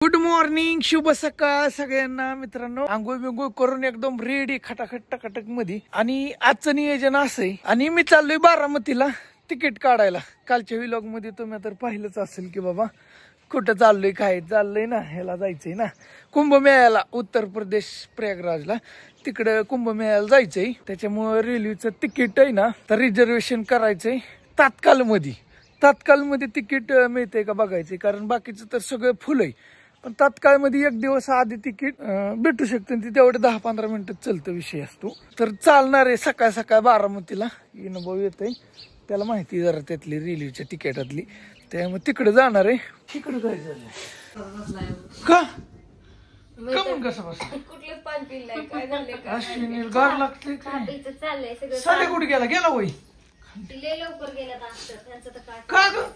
Good morning, शुभ सकाळ सगळ्यांना मित्रांनो. आंघोळ बिंघोळ करून एकदम रेडी खटाखट टकाटक मध्ये. आणि आजचं नियोजन असंय आणि मी चाललोय बारामतीला तिकीट काढायला. कालच्या व्लॉग मध्ये तुम्ही तर पाहिलंच असेल की बाबा कुठं चाललोय, काय चाललंय ना, ह्याला जायचंय ना कुंभमेळ्याला, उत्तर प्रदेश प्रयागराजला. तिकडं कुंभमेळ्याला जायचंय, त्याच्यामुळे रेल्वेचं तिकीट आहे ना तर रिझर्वेशन करायचंय तात्काळ मध्ये तिकीट मिळतंय का बघायचंय, कारण बाकीचं तर सगळं फुल आहे. पण तात्काळ मध्ये एक दिवस आधी तिकीट भेटू शकतं. ती तेवढे 10-15 मिनिटात चलतं विषय असतो. तर चालणार आहे सकाळ सकाळ बारामतीला. अनुभव येतोय त्याला, माहिती जरा त्यातली रेल्वेच्या तिकिटातली, त्यामुळे तिकडे जाणार आहे. तिकडे काय झालं का मग कसं बस अश्विनी गार लागते साडे कुठे गेला वय लवकर गेला का ग?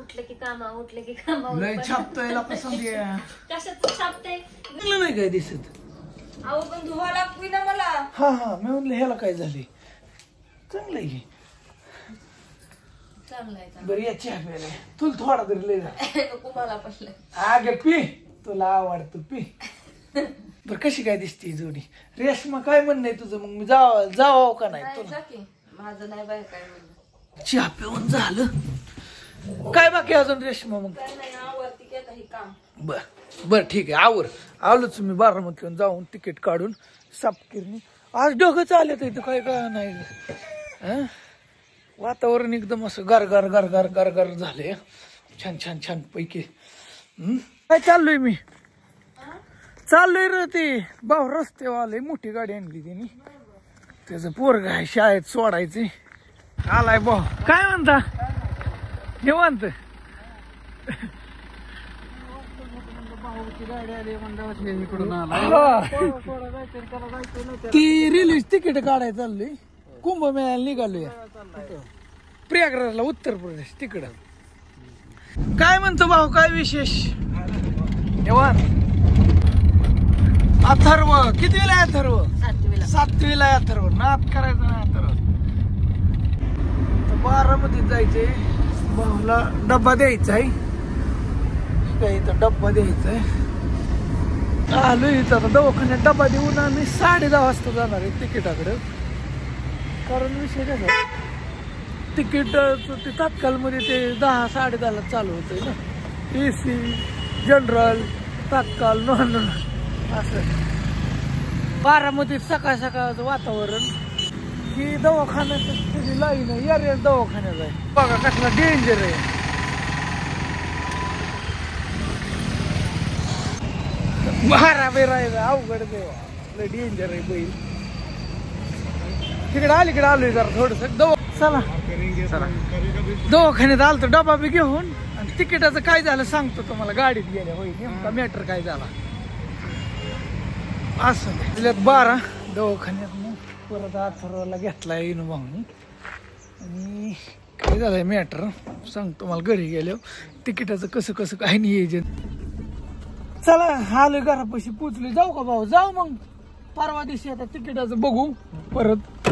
उठले की कामा लय छापतोय कशाच छापतंय नाही काय दिसत. अहो पण धुवा लागतोय ना मला. हा मी म्हणलं ह्याला काय झाले. चांगलं आहे बरं या चहा प्यायला. तुला थोडा तरी लय नको मला पडलं. आगे पी, तुला आवडतं पी. बर कशी काय दिसते जोडी? रेशमा काय म्हणणं आहे तुझं? मग मी जावं का नाही तुला? माझं नाही बाय काय म्हणणं. चहा पिऊन झालं काय बाकी अजून रेशमा? मग बर ठीक आहे, आलोच मी बारामतीहून जाऊन तिकीट काढून सापकिरणी. आज ढगच आले तर इथं काय का नाही. वातावरण एकदम असं गार झालंय. छान पैकी. काय चाललोय मी? चाललोय रे ते भाऊ रस्त्यावाले मोठी गाडी आणली त्यांनी, त्याचं पोरग आहे शाळेत सोडायचे. आलाय भाऊ. काय म्हणता? निवांत. ती रेल्वे तिकीट काढायला चाललोय. कुंभमेळ्याला निघालोय प्रयागराजला, उत्तर प्रदेश. तिकडं काय म्हणतो भाऊ? काय विशेष? अथर्व कितवीला आहे? अथर्व 7वीला आहे. अथर्व नाद करायचं ना. अथर्व बारामतीत जायचंय, भाऊला डब्बा द्यायचा आहे. इथं डब्बा द्यायचा आहे. आलो इथं आता दवाखान्यात डब्बा देऊन आम्ही 10:30 वाजता जाणार आहे तिकिटाकडे. कारण विषय कसा, तिकीट ते तात्काळ मध्ये ते 10-10:30 चालू होतंय ना. AC, जनरल, तात्काळ, नॉन असं. बारामतीत सकाळ सकाळचं वातावरण ही दवाखान्यात त्याची लाईन आहे. या दवाखान्यात आहे बघा, कसला डेंजर आहे. राहायचं अवघड देवा, डेंजर आहे बैल. तिकडे अलीकडे आलोय जरा थोडस. चला दवाखान्यात आलं तर डबा बी घेऊन. आणि तिकिटाचं काय झालं सांगतो तुम्हाला गाडीत गेल्या. होईल नेमका मॅटर काय झाला असं. 12 दवाखान्यात मग परत अथर्वला घेतलाय इनोभाऊनी. आणि काय झालंय मॅटर सांगतो तुम्हाला घरी गेल्यावर. तिकिटाचं कसं काय नियोजन. चला आलोय घरापाशी पोचलोय. जाऊ का भाऊ? जाऊ मग परवा दिवशी. आता तिकिटाचं बघू परत,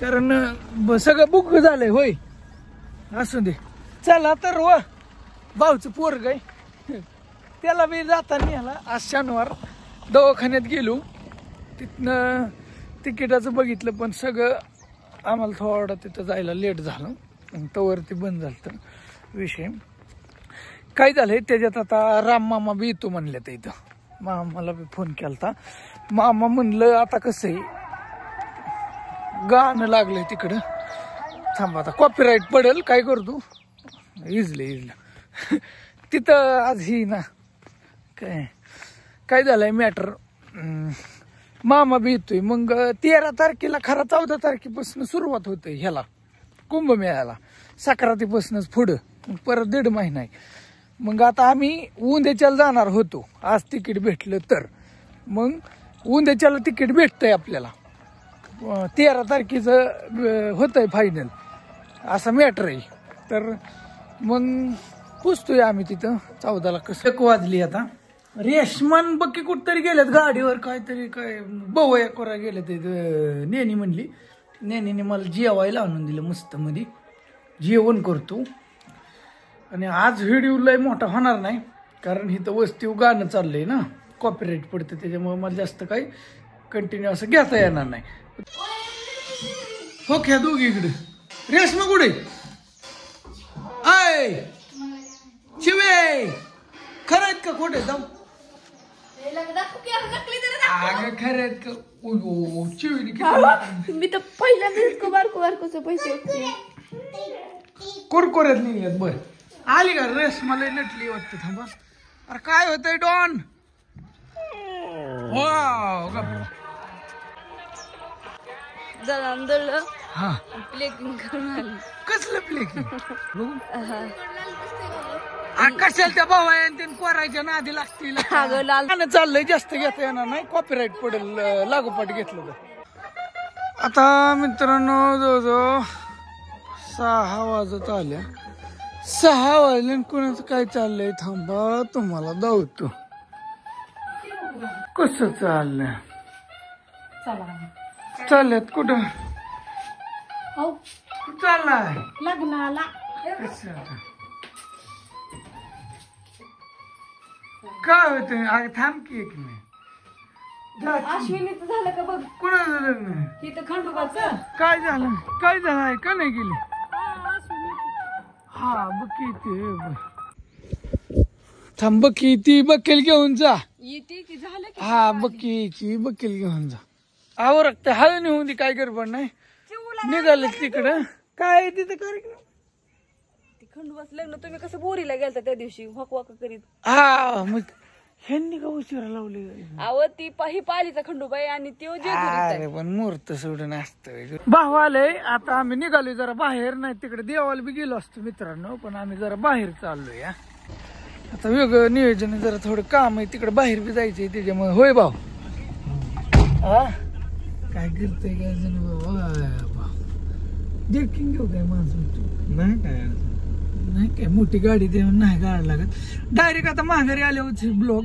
कारण सगळं बुक झालंय. होय असू दे. चला तर भाऊचं पोरग आहे, त्याला बी जाताना ह्याला आज शनिवार दवाखान्यात गेलो. तिथनं तिकिटाचं बघितलं, पण सगळं आम्हाला थोडं तिथं जायला लेट झालं. तोवरती बंद झालं विषय. काय झालंय त्याच्यात आता राम मामा बी येतो म्हणले. तर इथं मामाला बी फोन केलता. मामा म्हणलं आता कसं आहे, गाणं लागलंय तिकडं. थांबा आता कॉपीराईट पडेल, काय करतो. इजलं तिथं आज ही ना काय झालंय मॅटर. मामा बी येतोय. मग 13 तारखेला खरा 14 तारखेपासून सुरुवात होते ह्याला कुंभमेळ्याला. संक्रांतीपासूनच पुढं परत 1.5 महिना आहे. मग आता आम्ही उंदेच्याला जाणार होतो. आज तिकीट भेटलं तर मग उंदेच्याला तिकीट भेटतंय आपल्याला. 13 तारखेचं होतंय फायनल, असा मॅटर आहे. तर मग पुजतोय आम्ही तिथं 14ला. कसं 1 वाजली आता. रेशमान बक्की कुठतरी गेल्यात गाडीवर, काहीतरी काय बवया कोरा गेले ते. नेनी म्हणली, नेनीने मला जेवायला आणून दिलं मस्त मध्ये. जेवण करतो. आणि आज व्हिडिओ लय मोठा होणार नाही, कारण इथं वस्ती गाणं चाललंय ना, कॉपीराईट पडतं, त्याच्यामुळे मला जास्त काही कंटिन्यू असं घेता येणार नाही. हो ख्या दोघी इकडे. रेशमा कुठे? आय शिवे खरं आहेत का खोटे? जाऊ खरं आहेत का? चिवे मी तर पहिल्यांदाच बारकोचे पैसे कुरकुऱ्यात निघल्यात. बर आली का रेशमाला नटली वाटतं. थांबा. अरे काय होतंय डॉन? हा प्लेकिंग करून आली. कसलं प्लेकिंग? कशाला त्या भावा कोरायच्या नादी लागतील. गाणं चाललंय, जास्त घेता येणार नाही, कॉपीराईट पडेल लागोपाठ घेतलं तर. आता मित्रांनो जवळजवळ 6 वाजत आल्या. 6 वाजले कोणाचं काय चाललंय थांबा तुम्हाला दावतो. कसं चाललंय? चालल्यात कुठं चाललाय? लग्नाला. काय होत? अरे थांब की एक मिनिट. अश्विनीचं झालं का बघ? कुणाचं लग्न? तिथं खंडोबाचं. काय झालं? काय झालं? का नाही गेली? हा बघ ते थांब की ती बकेल घेऊन जा. येते की झालं की? हा बकीची बकेल घेऊन जा. आवरत हळू निघून ती काय गडबड नाही. निघाले तिकडं काय तिथं कार्यक्रम. खंडोबाचं लग्न. तुम्ही कसं बोरीला गेलता त्या दिवशी वक वक करीत? हा मग ह्यांनी का उशिरा लावले? अहो ती ही पालीचा खंडोबा आहे आणि तो अरे पण मुहूर्त सोडून असतं. भाऊ आलंय आता. आम्ही निघालोय जरा बाहेर, नाही तिकडे देवाला बी गेलो असतो मित्रांनो, पण आम्ही जरा बाहेर चाललोय. आता वेगळं नियोजन, जरा थोडं काम आहे तिकडे, बाहेर बी जायचंय त्याच्यामुळे. होय भाऊ? हा काय करतोय काय जण बाबा? देखील घेऊ काय माणसं? नाही काय मोठी गाडी देऊन नाही गाडी लागत. डायरेक्ट आता माघारी आल्यावर ब्लॉग